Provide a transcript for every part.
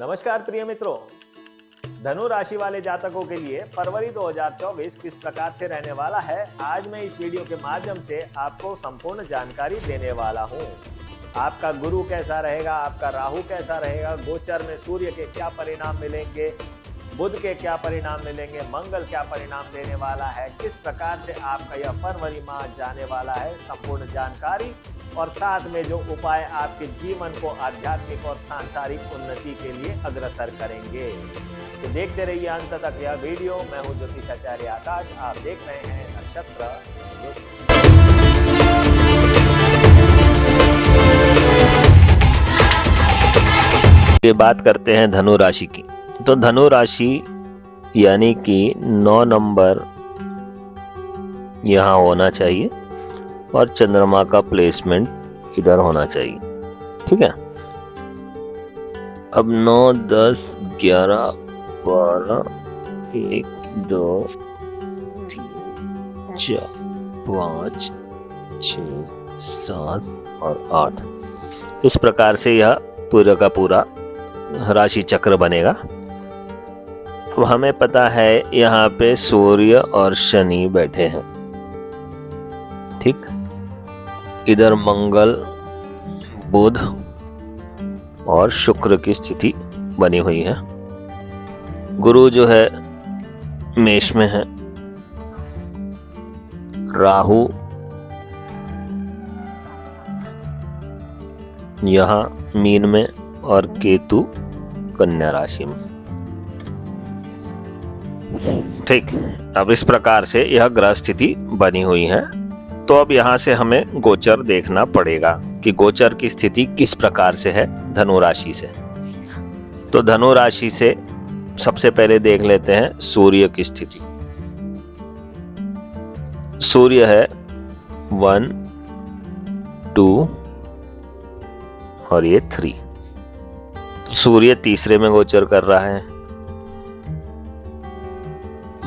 नमस्कार प्रिय मित्रों, धनु राशि वाले जातकों के लिए फरवरी 2024 किस प्रकार से रहने वाला है, आज मैं इस वीडियो के माध्यम से आपको संपूर्ण जानकारी देने वाला हूं। आपका गुरु कैसा रहेगा, आपका राहु कैसा रहेगा, गोचर में सूर्य के क्या परिणाम मिलेंगे, बुध के क्या परिणाम मिलेंगे, मंगल क्या परिणाम देने वाला है, किस प्रकार से आपका यह फरवरी माह जाने वाला है, संपूर्ण जानकारी और साथ में जो उपाय आपके जीवन को आध्यात्मिक और सांसारिक उन्नति के लिए अग्रसर करेंगे। तो देखते रहिए अंत तक यह वीडियो। मैं हूं ज्योतिषाचार्य आकाश, आप देख रहे हैं नक्षत्र। ये बात करते हैं धनु राशि की। तो धनु राशि यानी कि 9 नंबर यहाँ होना चाहिए और चंद्रमा का प्लेसमेंट इधर होना चाहिए। ठीक है, अब 9, 10, 11, 12, 1, 2, 3, 4, 5, 6, 7 और 8 इस प्रकार से यह पूरा का पूरा राशि चक्र बनेगा। अब हमें पता है यहाँ पे सूर्य और शनि बैठे हैं, ठीक। इधर मंगल, बुध और शुक्र की स्थिति बनी हुई है। गुरु जो है मेष में है, राहु यहाँ मीन में और केतु कन्या राशि में। ठीक, अब इस प्रकार से यह ग्रह स्थिति बनी हुई है। तो अब यहां से हमें गोचर देखना पड़ेगा कि गोचर की स्थिति किस प्रकार से है धनु राशि से। तो धनु राशि से सबसे पहले देख लेते हैं सूर्य की स्थिति। सूर्य है 1, 2 और ये 3। सूर्य तीसरे में गोचर कर रहा है।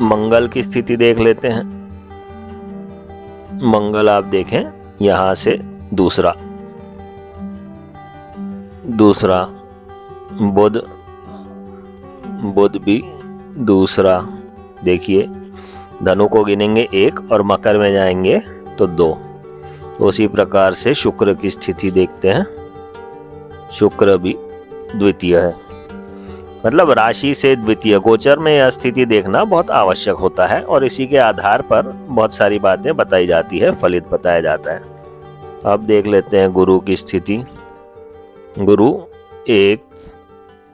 मंगल की स्थिति देख लेते हैं। मंगल आप देखें यहां से दूसरा, बुध भी दूसरा। देखिए धनु को गिनेंगे 1 और मकर में जाएंगे तो 2। तो उसी प्रकार से शुक्र की स्थिति देखते हैं। शुक्र भी द्वितीय है, मतलब राशि से द्वितीय। गोचर में यह स्थिति देखना बहुत आवश्यक होता है और इसी के आधार पर बहुत सारी बातें बताई जाती है, फलित बताया जाता है। अब देख लेते हैं गुरु की स्थिति। गुरु 1,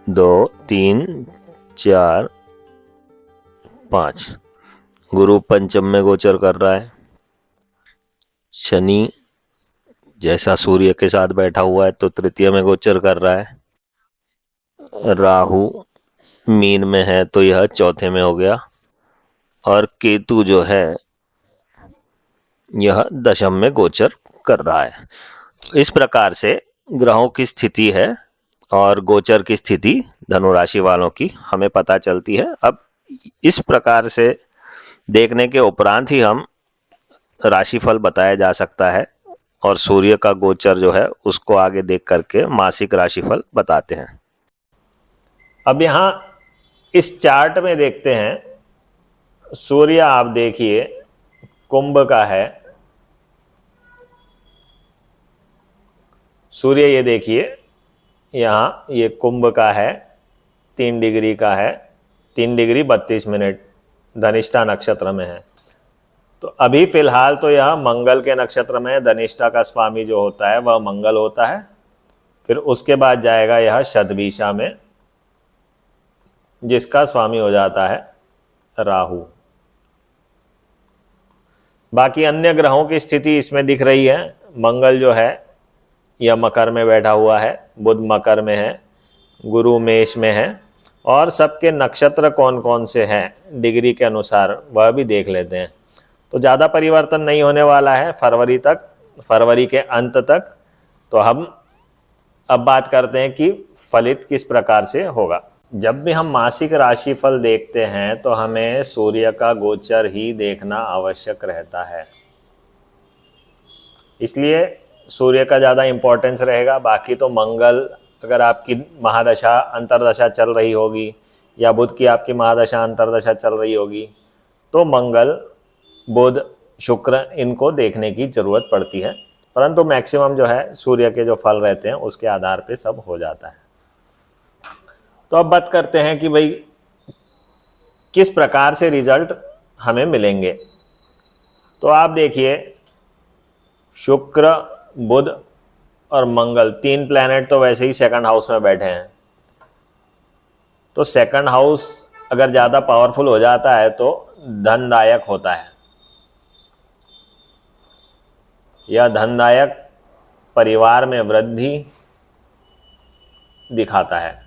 2, 3, 4, 5। गुरु पंचम में गोचर कर रहा है। शनि जैसा सूर्य के साथ बैठा हुआ है तो तृतीय में गोचर कर रहा है। राहु मीन में है तो यह चौथे में हो गया और केतु जो है यह दशम में गोचर कर रहा है। इस प्रकार से ग्रहों की स्थिति है और गोचर की स्थिति धनु राशि वालों की हमें पता चलती है। अब इस प्रकार से देखने के उपरांत ही हम राशिफल बताया जा सकता है और सूर्य का गोचर जो है उसको आगे देख करके मासिक राशिफल बताते हैं। अब यहां इस चार्ट में देखते हैं, सूर्य आप देखिए कुंभ का है। सूर्य ये देखिए यहां ये कुंभ का है, 3 डिग्री का है, 3 डिग्री 32 मिनट धनिष्ठा नक्षत्र में है। तो अभी फिलहाल तो यह मंगल के नक्षत्र में है। धनिष्ठा का स्वामी जो होता है वह मंगल होता है। फिर उसके बाद जाएगा यह शतभिषा में, जिसका स्वामी हो जाता है राहु। बाकी अन्य ग्रहों की स्थिति इसमें दिख रही है। मंगल जो है यह मकर में बैठा हुआ है, बुध मकर में है, गुरु मेष में है और सबके नक्षत्र कौन कौन से हैं डिग्री के अनुसार वह भी देख लेते हैं। तो ज़्यादा परिवर्तन नहीं होने वाला है फरवरी के अंत तक। तो हम अब बात करते हैं कि फलित किस प्रकार से होगा। जब भी हम मासिक राशिफल देखते हैं तो हमें सूर्य का गोचर ही देखना आवश्यक रहता है, इसलिए सूर्य का ज़्यादा इम्पोर्टेंस रहेगा। बाकी तो मंगल अगर आपकी महादशा अंतर्दशा चल रही होगी या बुध की आपकी महादशा अंतर्दशा चल रही होगी तो मंगल, बुध, शुक्र इनको देखने की ज़रूरत पड़ती है, परंतु मैक्सिमम जो है सूर्य के जो फल रहते हैं उसके आधार पे सब हो जाता है। तो अब बात करते हैं कि भाई किस प्रकार से रिजल्ट हमें मिलेंगे। तो आप देखिए, शुक्र, बुध और मंगल, तीन प्लैनेट तो वैसे ही सेकंड हाउस में बैठे हैं। तो सेकंड हाउस अगर ज़्यादा पावरफुल हो जाता है तो धनदायक होता है। यह धनदायक, परिवार में वृद्धि दिखाता है।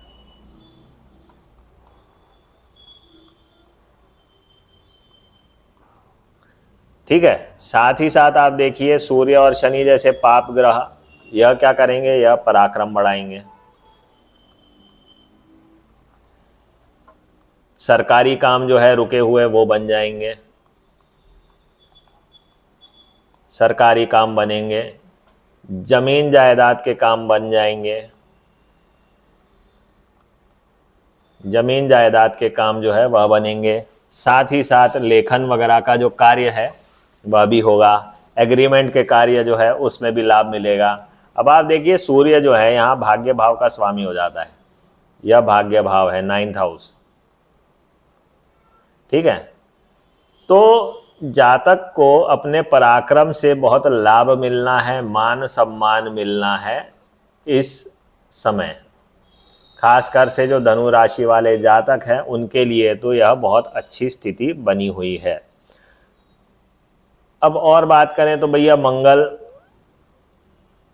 ठीक है, साथ ही साथ आप देखिए सूर्य और शनि जैसे पाप ग्रह, यह क्या करेंगे, यह पराक्रम बढ़ाएंगे। सरकारी काम जो है रुके हुए वो बन जाएंगे, सरकारी काम बनेंगे, जमीन जायदाद के काम बन जाएंगे, जमीन जायदाद के काम जो है वह बनेंगे। साथ ही साथ लेखन वगैरह का जो कार्य है वह भी होगा, एग्रीमेंट के कार्य जो है उसमें भी लाभ मिलेगा। अब आप देखिए सूर्य जो है यहाँ भाग्य भाव का स्वामी हो जाता है, यह भाग्य भाव है 9th हाउस। ठीक है, तो जातक को अपने पराक्रम से बहुत लाभ मिलना है, मान सम्मान मिलना है इस समय। खासकर से जो धनु राशि वाले जातक हैं उनके लिए तो यह बहुत अच्छी स्थिति बनी हुई है। अब और बात करें तो भैया मंगल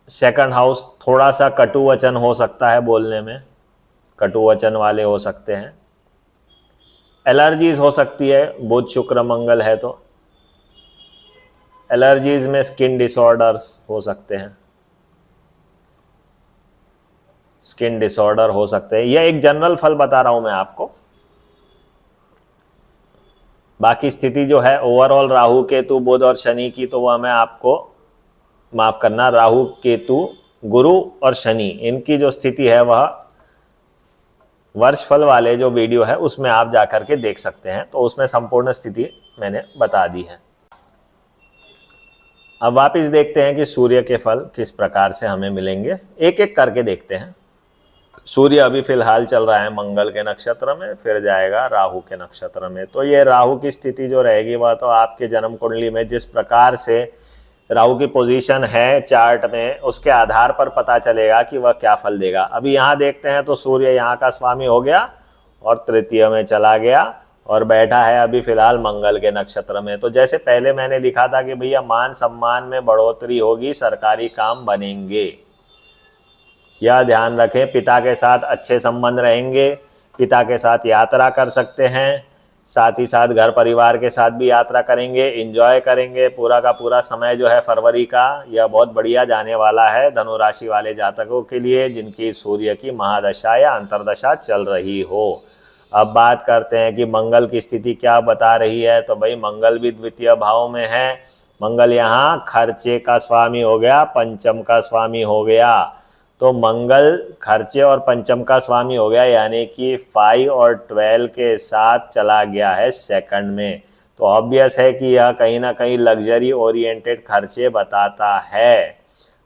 सेकंड हाउस, थोड़ा सा कटु वचन हो सकता है, बोलने में कटु वचन वाले हो सकते हैं, एलर्जीज हो सकती है, बुध शुक्र मंगल है तो एलर्जीज में स्किन डिसऑर्डर्स हो सकते हैं, स्किन डिसऑर्डर हो सकते हैं। यह एक जनरल फल बता रहा हूं मैं आपको, बाकी स्थिति जो है ओवरऑल राहु केतु बुध और शनि की तो वह मैं आपको, माफ करना, राहु केतु गुरु और शनि इनकी जो स्थिति है वह वर्ष फल वाले जो वीडियो है उसमें आप जाकर के देख सकते हैं, तो उसमें संपूर्ण स्थिति मैंने बता दी है। अब वापिस देखते हैं कि सूर्य के फल किस प्रकार से हमें मिलेंगे, एक एक करके देखते हैं। सूर्य अभी फिलहाल चल रहा है मंगल के नक्षत्र में, फिर जाएगा राहु के नक्षत्र में। तो ये राहु की स्थिति जो रहेगी वह तो आपके जन्म कुंडली में जिस प्रकार से राहु की पोजीशन है चार्ट में उसके आधार पर पता चलेगा कि वह क्या फल देगा। अभी यहाँ देखते हैं तो सूर्य यहाँ का स्वामी हो गया और तृतीय में चला गया और बैठा है अभी फिलहाल मंगल के नक्षत्र में। तो जैसे पहले मैंने लिखा था कि भैया मान सम्मान में बढ़ोतरी होगी, सरकारी काम बनेंगे, यह ध्यान रखें। पिता के साथ अच्छे संबंध रहेंगे, पिता के साथ यात्रा कर सकते हैं, साथ ही साथ घर परिवार के साथ भी यात्रा करेंगे, एंजॉय करेंगे। पूरा का पूरा समय जो है फरवरी का यह बहुत बढ़िया जाने वाला है धनु राशि वाले जातकों के लिए जिनकी सूर्य की महादशा या अंतर्दशा चल रही हो। अब बात करते हैं कि मंगल की स्थिति क्या बता रही है। तो भाई मंगल भी द्वितीय भाव में है, मंगल यहाँ खर्चे का स्वामी हो गया, पंचम का स्वामी हो गया। तो मंगल खर्चे और पंचम का स्वामी हो गया, यानी कि 5 और 12 के साथ चला गया है सेकंड में। तो ऑब्वियस है कि यह कहीं ना कहीं लग्जरी ओरिएंटेड खर्चे बताता है।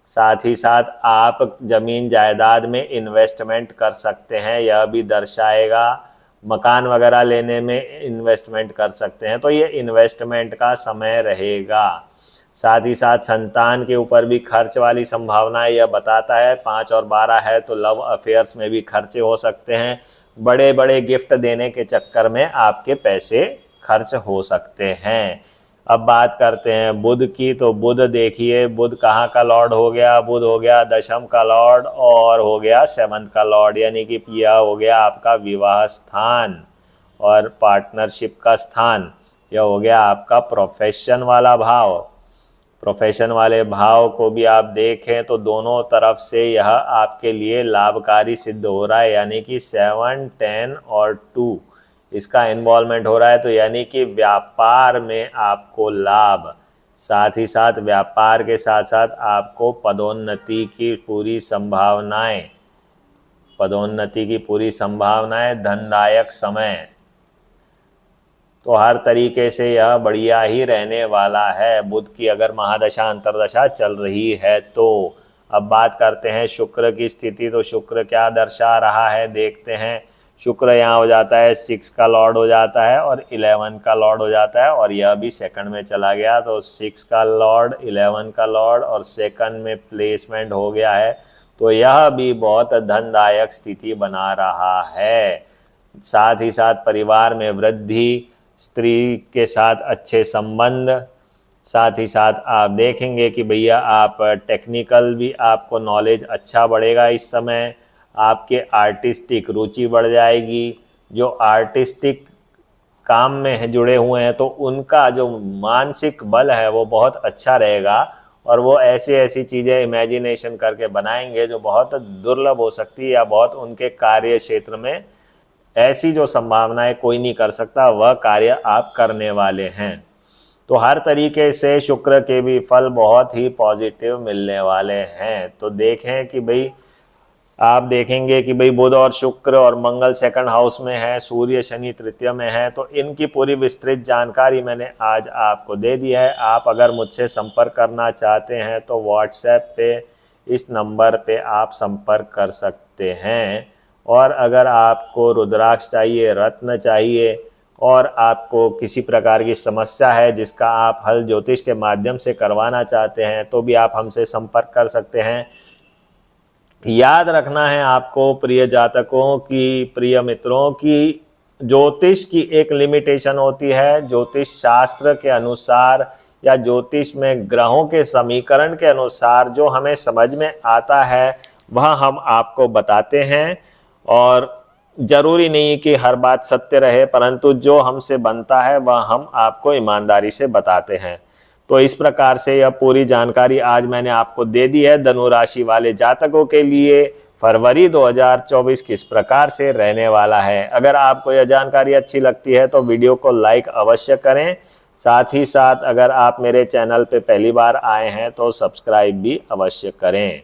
साथ ही साथ आप जमीन जायदाद में इन्वेस्टमेंट कर सकते हैं, यह भी दर्शाएगा। मकान वगैरह लेने में इन्वेस्टमेंट कर सकते हैं, तो ये इन्वेस्टमेंट का समय रहेगा। साथ ही साथ संतान के ऊपर भी खर्च वाली संभावना यह बताता है। 5 और 12 है तो लव अफेयर्स में भी खर्चे हो सकते हैं, बड़े बड़े गिफ्ट देने के चक्कर में आपके पैसे खर्च हो सकते हैं। अब बात करते हैं बुध की। तो बुध देखिए, बुध कहाँ का लॉर्ड हो गया, बुध हो गया दशम का लॉर्ड और हो गया 7th का लॉर्ड, यानी कि यह हो गया आपका विवाह स्थान और पार्टनरशिप का स्थान। यह हो गया आपका प्रोफेशन वाला भाव। प्रोफेशन वाले भाव को भी आप देखें तो दोनों तरफ से यह आपके लिए लाभकारी सिद्ध हो रहा है, यानी कि 7, 10 और 2 इसका इन्वॉल्वमेंट हो रहा है। तो यानी कि व्यापार में आपको लाभ, साथ ही साथ व्यापार के साथ साथ आपको पदोन्नति की पूरी संभावनाएं पदोन्नति की पूरी संभावना है, धनदायक समय, तो हर तरीके से यह बढ़िया ही रहने वाला है। बुध की अगर महादशा अंतरदशा चल रही है तो अब बात करते हैं शुक्र की स्थिति। तो शुक्र क्या दर्शा रहा है देखते हैं। शुक्र यहाँ हो जाता है 6 का लॉर्ड हो जाता है और 11 का लॉर्ड हो जाता है, और यह भी सेकंड में चला गया। तो 6 का लॉर्ड, 11 का लॉर्ड और सेकंड में प्लेसमेंट हो गया है, तो यह भी बहुत धनदायक स्थिति बना रहा है। साथ ही साथ परिवार में वृद्धि, स्त्री के साथ अच्छे संबंध, साथ ही साथ आप देखेंगे कि भैया आप टेक्निकल भी आपको नॉलेज अच्छा बढ़ेगा इस समय। आपके आर्टिस्टिक रुचि बढ़ जाएगी। जो आर्टिस्टिक काम में जुड़े हुए हैं तो उनका जो मानसिक बल है वो बहुत अच्छा रहेगा, और वो ऐसी ऐसी चीज़ें इमेजिनेशन करके बनाएंगे जो बहुत दुर्लभ हो सकती है, या बहुत उनके कार्य क्षेत्र में ऐसी जो संभावनाएं कोई नहीं कर सकता, वह कार्य आप करने वाले हैं। तो हर तरीके से शुक्र के भी फल बहुत ही पॉजिटिव मिलने वाले हैं। तो देखें कि भाई आप देखेंगे कि भाई बुध और शुक्र और मंगल सेकंड हाउस में है, सूर्य शनि तृतीय में है, तो इनकी पूरी विस्तृत जानकारी मैंने आज आपको दे दी है। आप अगर मुझसे संपर्क करना चाहते हैं तो व्हाट्सएप पे इस नंबर पे आप संपर्क कर सकते हैं। और अगर आपको रुद्राक्ष चाहिए, रत्न चाहिए, और आपको किसी प्रकार की समस्या है जिसका आप हल ज्योतिष के माध्यम से करवाना चाहते हैं, तो भी आप हमसे संपर्क कर सकते हैं। याद रखना है आपको प्रिय जातकों की, प्रिय मित्रों की, ज्योतिष की एक लिमिटेशन होती है। ज्योतिष शास्त्र के अनुसार या ज्योतिष में ग्रहों के समीकरण के अनुसार जो हमें समझ में आता है वह हम आपको बताते हैं, और जरूरी नहीं कि हर बात सत्य रहे, परंतु जो हमसे बनता है वह हम आपको ईमानदारी से बताते हैं। तो इस प्रकार से यह पूरी जानकारी आज मैंने आपको दे दी है। धनु राशि वाले जातकों के लिए फरवरी 2024 किस प्रकार से रहने वाला है। अगर आपको यह जानकारी अच्छी लगती है तो वीडियो को लाइक अवश्य करें। साथ ही साथ अगर आप मेरे चैनल पे पहली बार आए हैं तो सब्सक्राइब भी अवश्य करें।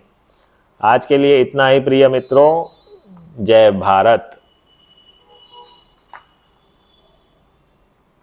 आज के लिए इतना ही प्रिय मित्रों। जय भारत।